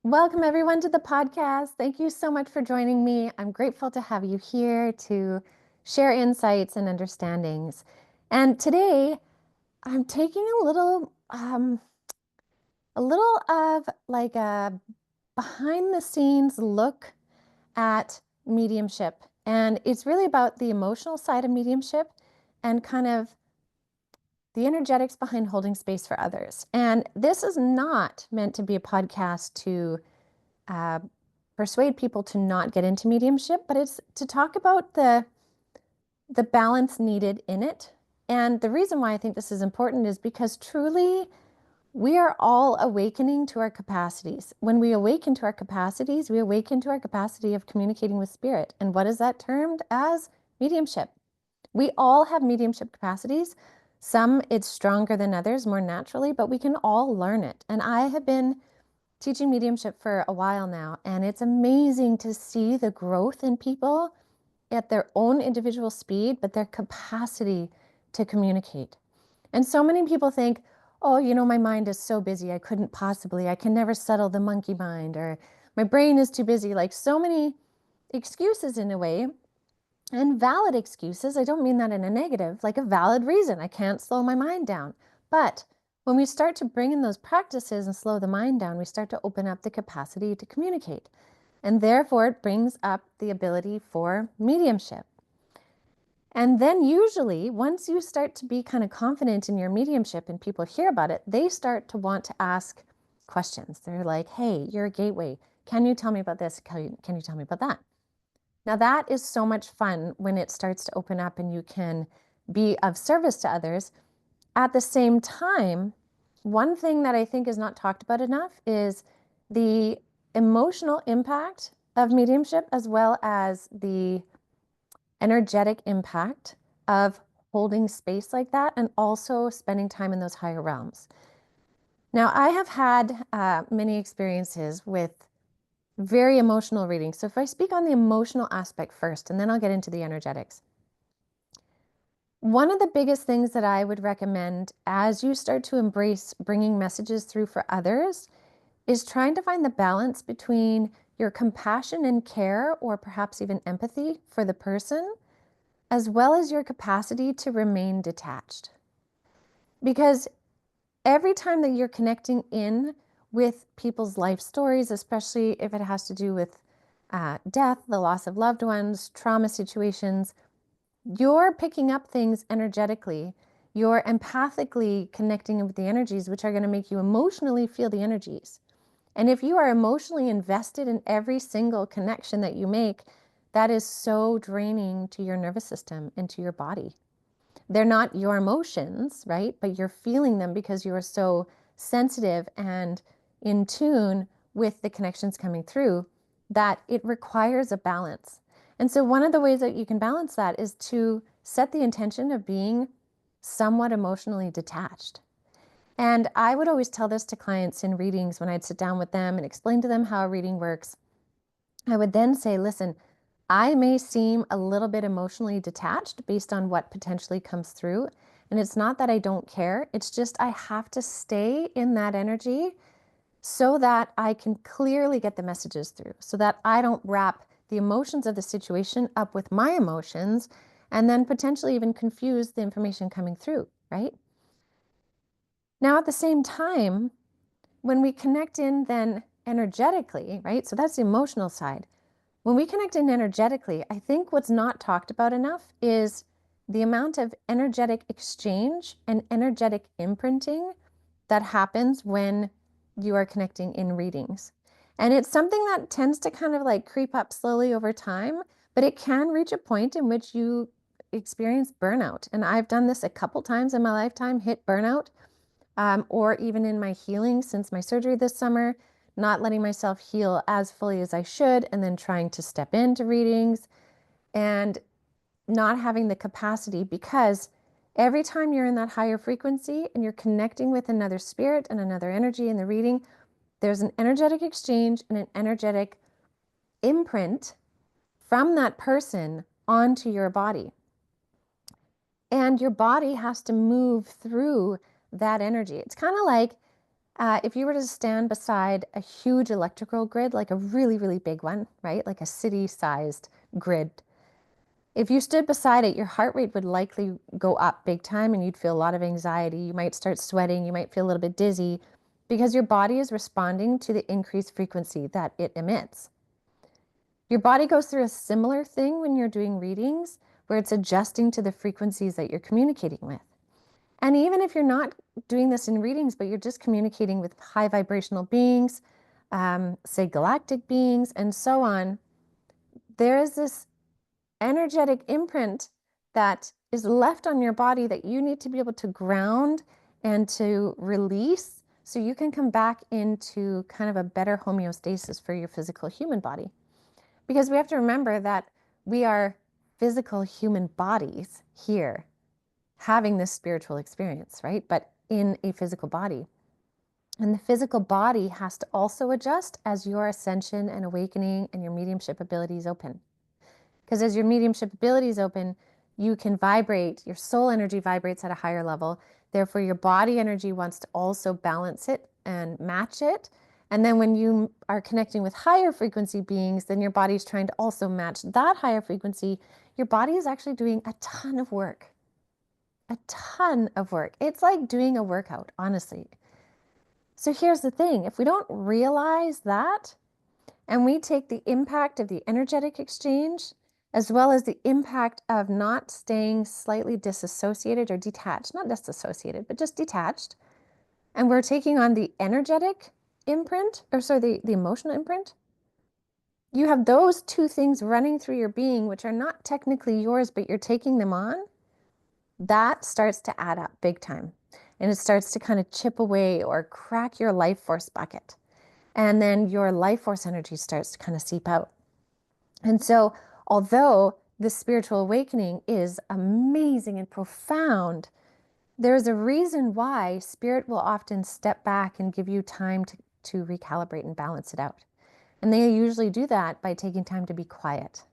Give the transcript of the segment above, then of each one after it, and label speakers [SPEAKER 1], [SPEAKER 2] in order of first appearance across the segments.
[SPEAKER 1] Welcome everyone to the podcast. Thank you so much for joining me. I'm grateful to have you here to share insights and understandings. And today I'm taking a little of like a behind the scenes look at mediumship. And it's really about the emotional side of mediumship and kind of the energetics behind holding space for others. And this is not meant to be a podcast to uh, persuade people to not get into mediumship, but it's to talk about the balance needed in it. And the reason why I think this is important is because truly we are all awakening to our capacities. When we awaken to our capacities, we awaken to our capacity of communicating with spirit. And what is that termed as? Mediumship. We all have mediumship capacities. Some it's stronger than others, more naturally, but we can all learn it. And I have been teaching mediumship for a while now, and it's amazing to see the growth in people at their own individual speed, but their capacity to communicate. And so many people think, oh, my mind is so busy, I can never settle the monkey mind, or my brain is too busy. Like so many excuses in a way, and valid excuses. I don't mean that in a negative, like a valid reason. I can't slow my mind down. But when we start to bring in those practices and slow the mind down, we start to open up the capacity to communicate. And therefore, it brings up the ability for mediumship. And then usually, once you start to be kind of confident in your mediumship and people hear about it, they start to want to ask questions. They're like, hey, you're a gateway. Can you tell me about this? Can you tell me about that? Now, that is so much fun when it starts to open up and you can be of service to others. At the same time, one thing that I think is not talked about enough is the emotional impact of mediumship, as well as the energetic impact of holding space like that and also spending time in those higher realms. Now, I have had many experiences with very emotional readings. So if I speak on the emotional aspect first, and then I'll get into the energetics. One of the biggest things that I would recommend as you start to embrace bringing messages through for others is trying to find the balance between your compassion and care, or perhaps even empathy for the person, as well as your capacity to remain detached. Because every time that you're connecting in with people's life stories, especially if it has to do with death, the loss of loved ones, trauma situations, you're picking up things energetically. You're empathically connecting with the energies, which are going to make you emotionally feel the energies. And if you are emotionally invested in every single connection that you make, that is so draining to your nervous system and to your body. They're not your emotions, right? But you're feeling them because you are so sensitive and in tune with the connections coming through that it requires a balance. And so one of the ways that you can balance that is to set the intention of being somewhat emotionally detached. And I would always tell this to clients in readings when I'd sit down with them and explain to them how a reading works. I would then say, listen, I may seem a little bit emotionally detached based on what potentially comes through. And it's not that I don't care. It's just I have to stay in that energy so that I can clearly get the messages through, so that I don't wrap the emotions of the situation up with my emotions and then potentially even confuse the information coming through, right? Now, at the same time, when we connect in then energetically, right? So that's the emotional side. When we connect in energetically, I think what's not talked about enough is the amount of energetic exchange and energetic imprinting that happens when you are connecting in readings. And it's something that tends to kind of like creep up slowly over time, but it can reach a point in which you experience burnout. And I've done this a couple times in my lifetime, hit burnout, or even in my healing since my surgery this summer, not letting myself heal as fully as I should, and then trying to step into readings and not having the capacity, because every time you're in that higher frequency and you're connecting with another spirit and another energy in the reading, there's an energetic exchange and an energetic imprint from that person onto your body. And your body has to move through that energy. It's kind of like If you were to stand beside a huge electrical grid, like a really, really big one, right? Like a city-sized grid. If you stood beside it, your heart rate would likely go up big time and you'd feel a lot of anxiety. You might start sweating. You might feel a little bit dizzy because your body is responding to the increased frequency that it emits. Your body goes through a similar thing when you're doing readings, where it's adjusting to the frequencies that you're communicating with. And even if you're not doing this in readings, but you're just communicating with high vibrational beings, say galactic beings, and so on, there is this energetic imprint that is left on your body that you need to be able to ground and to release so you can come back into kind of a better homeostasis for your physical human body. Because we have to remember that we are physical human bodies here having this spiritual experience, right? But in a physical body. And the physical body has to also adjust as your ascension and awakening and your mediumship abilities open. Because as your mediumship abilities open, you can vibrate, your soul energy vibrates at a higher level. Therefore, your body energy wants to also balance it and match it. And then when you are connecting with higher frequency beings, then your body's trying to also match that higher frequency. Your body is actually doing a ton of work. A ton of work. It's like doing a workout, honestly. So here's the thing. If we don't realize that, and we take the impact of the energetic exchange, as well as the impact of not staying slightly disassociated or detached, not disassociated, but just detached, and we're taking on the energetic imprint, or sorry, the emotional imprint, you have those two things running through your being, which are not technically yours, but you're taking them on. That starts to add up big time. And it starts to kind of chip away or crack your life force bucket. And then your life force energy starts to kind of seep out. And so, although the spiritual awakening is amazing and profound, there's a reason why spirit will often step back and give you time to recalibrate and balance it out. And they usually do that by taking time to be quiet,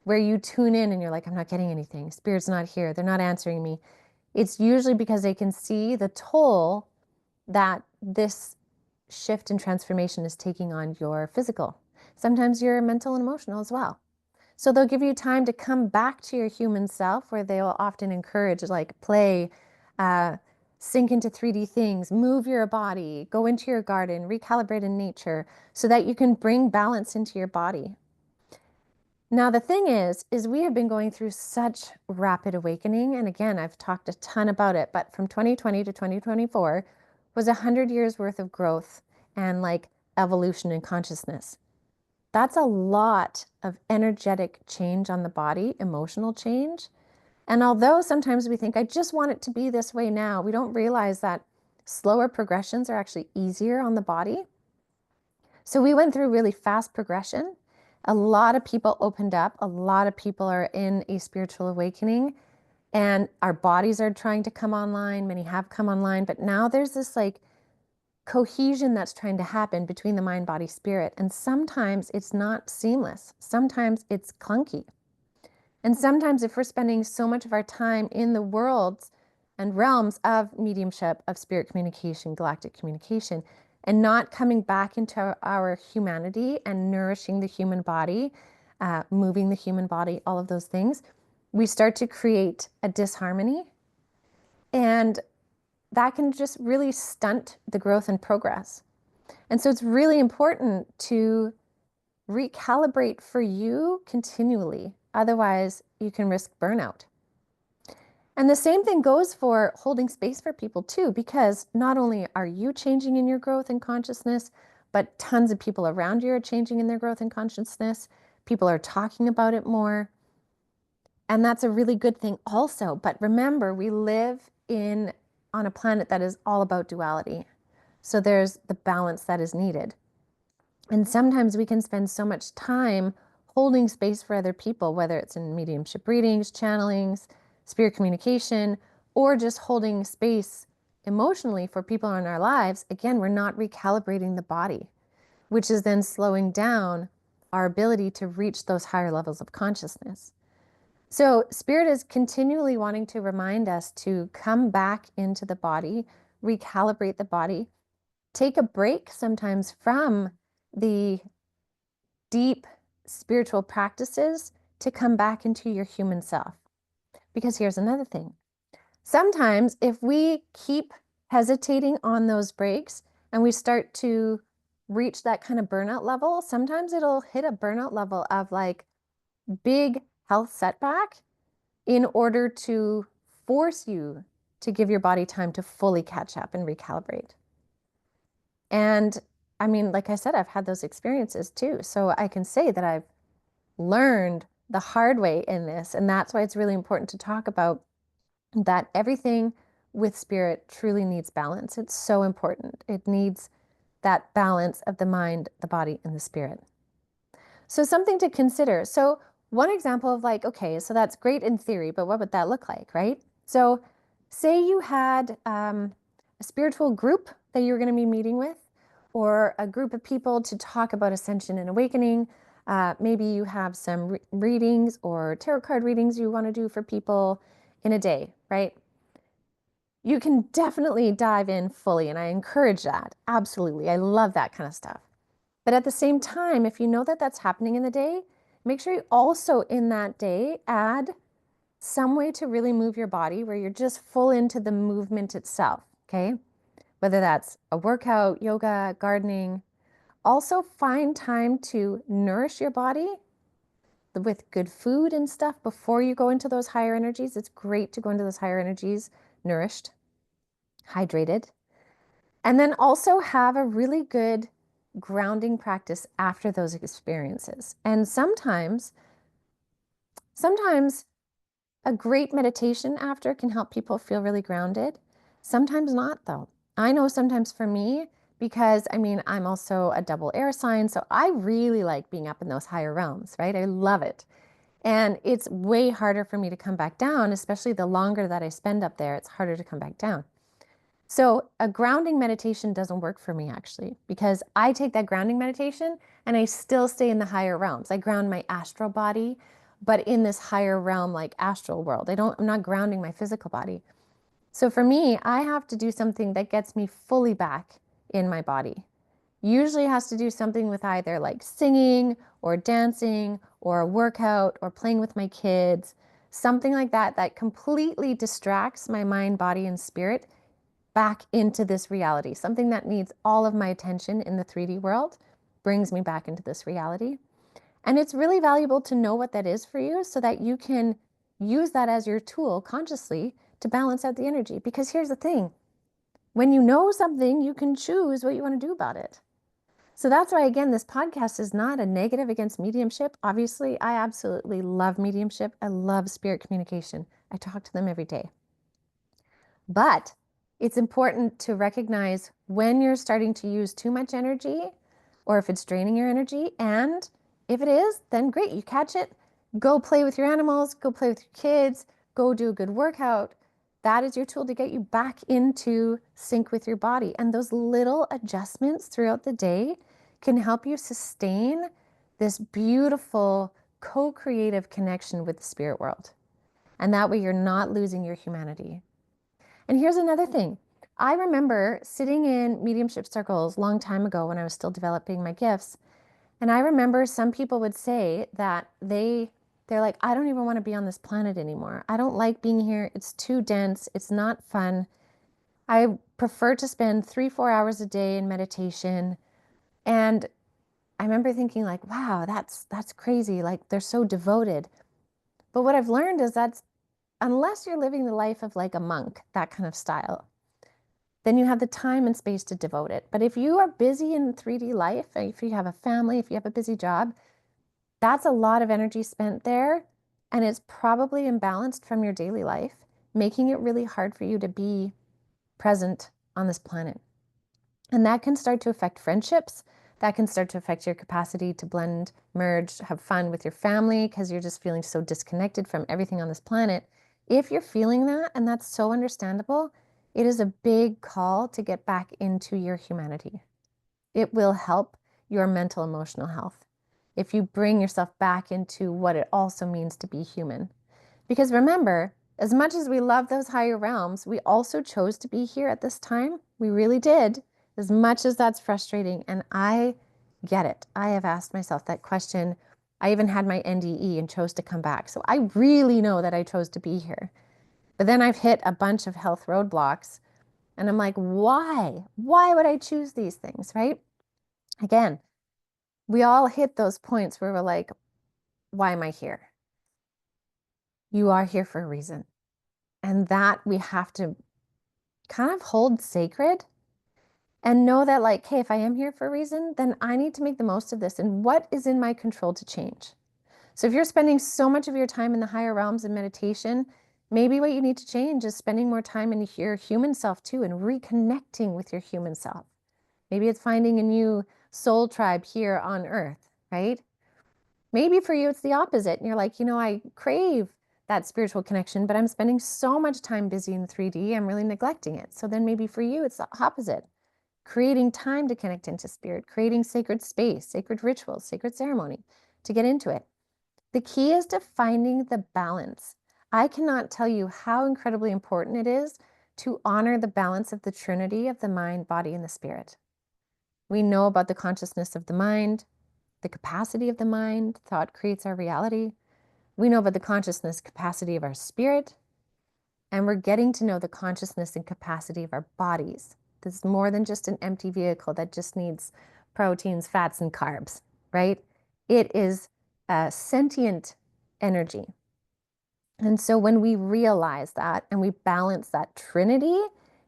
[SPEAKER 1] where you tune in and you're like, I'm not getting anything. Spirit's not here. They're not answering me. It's usually because they can see the toll that this shift and transformation is taking on your physical. Sometimes your mental and emotional as well. So they'll give you time to come back to your human self, where they will often encourage like play, sink into 3D things, move your body, go into your garden, recalibrate in nature so that you can bring balance into your body. Now, the thing is we have been going through such rapid awakening. And again, I've talked a ton about it, but from 2020 to 2024 was 100 years worth of growth and like evolution in consciousness. That's a lot of energetic change on the body, emotional change. And although sometimes we think, I just want it to be this way now, we don't realize that slower progressions are actually easier on the body. So we went through really fast progression. A lot of people opened up. A lot of people are in a spiritual awakening, and our bodies are trying to come online. Many have come online, but now there's this like cohesion that's trying to happen between the mind, body, spirit. And sometimes it's not seamless. Sometimes it's clunky. And sometimes if we're spending so much of our time in the worlds and realms of mediumship, of spirit communication, galactic communication, and not coming back into our humanity and nourishing the human body, moving the human body, all of those things, we start to create a disharmony. And that can just really stunt the growth and progress. And so it's really important to recalibrate for you continually. Otherwise, you can risk burnout. And the same thing goes for holding space for people too, because not only are you changing in your growth and consciousness, but tons of people around you are changing in their growth and consciousness. People are talking about it more. And that's a really good thing also. But remember, we live on a planet that is all about duality. So there's the balance that is needed. And sometimes we can spend so much time holding space for other people, whether it's in mediumship readings, channelings, spirit communication, or just holding space emotionally for people in our lives. Again, we're not recalibrating the body, which is then slowing down our ability to reach those higher levels of consciousness. So spirit is continually wanting to remind us to come back into the body, recalibrate the body, take a break sometimes from the deep spiritual practices to come back into your human self. Because here's another thing. Sometimes if we keep hesitating on those breaks and we start to reach that kind of burnout level, sometimes it'll hit a burnout level of like big health setback in order to force you to give your body time to fully catch up and recalibrate. And I mean, like I said, I've had those experiences too. So I can say that I've learned the hard way in this. And that's why it's really important to talk about that everything with spirit truly needs balance. It's so important. It needs that balance of the mind, the body, and the spirit. So something to consider. So one example of like, okay, so that's great in theory, but what would that look like, right? So say you had a spiritual group that you were going to be meeting with, or a group of people to talk about ascension and awakening. Maybe you have some readings or tarot card readings you want to do for people in a day, right? You can definitely dive in fully, and I encourage that. Absolutely. I love that kind of stuff. But at the same time, if you know that that's happening in the day, make sure you also in that day add some way to really move your body where you're just full into the movement itself, okay? Whether that's a workout, yoga, gardening. Also find time to nourish your body with good food and stuff before you go into those higher energies. It's great to go into those higher energies nourished, hydrated. And then also have a really good grounding practice after those experiences. And sometimes a great meditation after can help people feel really grounded. Sometimes not, though. I know sometimes for me, because I mean, I'm also a double air sign, so I really like being up in those higher realms, right? I love it. And it's way harder for me to come back down, especially the longer that I spend up there, it's harder to come back down. So a grounding meditation doesn't work for me actually, because I take that grounding meditation and I still stay in the higher realms. I ground my astral body, but in this higher realm, like astral world. I'm not grounding my physical body. So for me, I have to do something that gets me fully back in my body. Usually has to do something with either like singing or dancing or a workout or playing with my kids, something like that, that completely distracts my mind, body, and spirit back into this reality. Something that needs all of my attention in the 3D world brings me back into this reality. And it's really valuable to know what that is for you so that you can use that as your tool consciously to balance out the energy. Because here's the thing, when you know something, you can choose what you want to do about it. So that's why, again, this podcast is not a negative against mediumship. Obviously, I absolutely love mediumship. I love spirit communication. I talk to them every day. But it's important to recognize when you're starting to use too much energy or if it's draining your energy. And if it is, then great, you catch it. Go play with your animals, go play with your kids, go do a good workout. That is your tool to get you back into sync with your body. And those little adjustments throughout the day can help you sustain this beautiful co-creative connection with the spirit world. And that way you're not losing your humanity. And here's another thing. I remember sitting in mediumship circles a long time ago when I was still developing my gifts. And I remember some people would say that they're like, I don't even want to be on this planet anymore. I don't like being here. It's too dense. It's not fun. I prefer to spend 3-4 hours a day in meditation. And I remember thinking like, wow, that's crazy. Like they're so devoted. But what I've learned is that's unless you're living the life of like a monk, that kind of style, then you have the time and space to devote it. But if you are busy in 3D life, if you have a family, if you have a busy job, that's a lot of energy spent there. And it's probably imbalanced from your daily life, making it really hard for you to be present on this planet. And that can start to affect friendships. That can start to affect your capacity to blend, merge, have fun with your family because you're just feeling so disconnected from everything on this planet. If you're feeling that, and that's so understandable, it is a big call to get back into your humanity. It will help your mental, emotional health if you bring yourself back into what it also means to be human. Because remember, as much as we love those higher realms, we also chose to be here at this time. We really did. as much as that's frustrating. And I get it. I have asked myself that question. I even had my NDE and chose to come back. So I really know that I chose to be here. But then I've hit a bunch of health roadblocks and I'm like, why? Why would I choose these things, right? Again, we all hit those points where we're like, why am I here? You are here for a reason. And that we have to kind of hold sacred and know that, like, hey, if I am here for a reason, then I need to make the most of this. And what is in my control to change? So if you're spending so much of your time in the higher realms and meditation, maybe what you need to change is spending more time in your human self too and reconnecting with your human self. Maybe it's finding a new soul tribe here on earth, right? Maybe for you, it's the opposite. And you're like, I crave that spiritual connection, but I'm spending so much time busy in 3D, I'm really neglecting it. So then maybe for you, it's the opposite. Creating time to connect into spirit, creating sacred space, sacred rituals, sacred ceremony to get into it. The key is to finding the balance. I cannot tell you how incredibly important it is to honor the balance of the Trinity of the mind, body, and the spirit. We know about the consciousness of the mind, the capacity of the mind. Thought creates our reality. We know about the consciousness capacity of our spirit, and we're getting to know the consciousness and capacity of our bodies. This is more than just an empty vehicle that just needs proteins, fats, and carbs, right? It is a sentient energy. And so when we realize that and we balance that trinity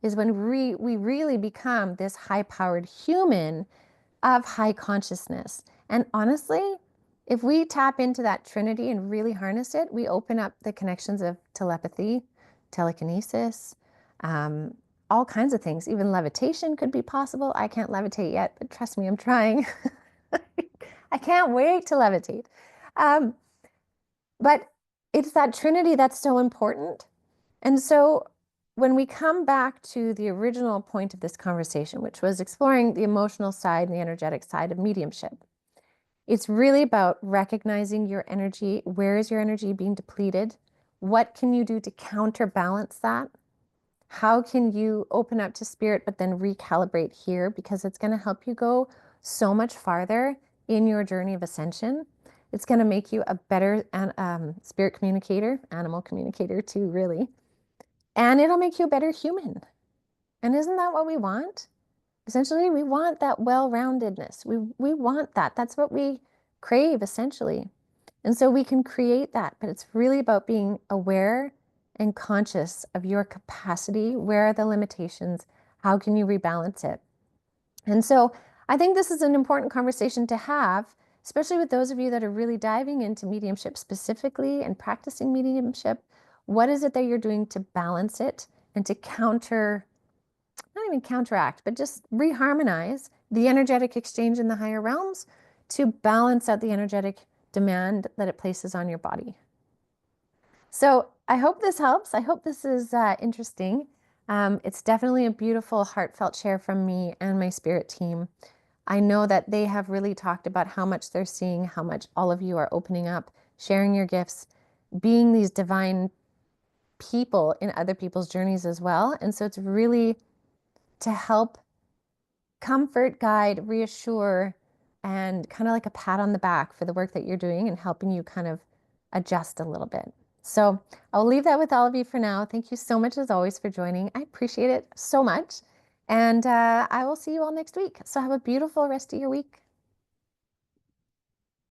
[SPEAKER 1] is when we really become this high-powered human of high consciousness. And honestly, if we tap into that trinity and really harness it, we open up the connections of telepathy, telekinesis, all kinds of things. Even levitation could be possible. I can't levitate yet, but trust me, I'm trying. I can't wait to levitate. Um, but it's that trinity that's so important. And so when we come back to the original point of this conversation, which was exploring the emotional side and the energetic side of mediumship, it's really about recognizing your energy. Where is your energy being depleted? What can you do to counterbalance that? How can you open up to spirit, but then recalibrate here? Because it's going to help you go so much farther in your journey of ascension. It's going to make you a better spirit communicator, animal communicator too, really. And it'll make you a better human. And isn't that what we want? Essentially, we want that well-roundedness. We want that. That's what we crave, essentially. And so we can create that, but it's really about being aware and conscious of your capacity. Where are the limitations? How can you rebalance it? And so I think this is an important conversation to have, especially with those of you that are really diving into mediumship specifically and practicing mediumship. What is it that you're doing to balance it and to not even counteract, but just reharmonize the energetic exchange in the higher realms to balance out the energetic demand that it places on your body? So I hope this helps. I hope this is interesting. It's definitely a beautiful, heartfelt share from me and my spirit team. I know that they have really talked about how much they're seeing, how much all of you are opening up, sharing your gifts, being these divine people in other people's journeys as well. And so it's really to help comfort, guide, reassure, and kind of like a pat on the back for the work that you're doing and helping you kind of adjust a little bit. So I'll leave that with all of you for now. Thank you so much, as always, for joining. I appreciate it so much. And I will see you all next week. So have a beautiful rest of your week.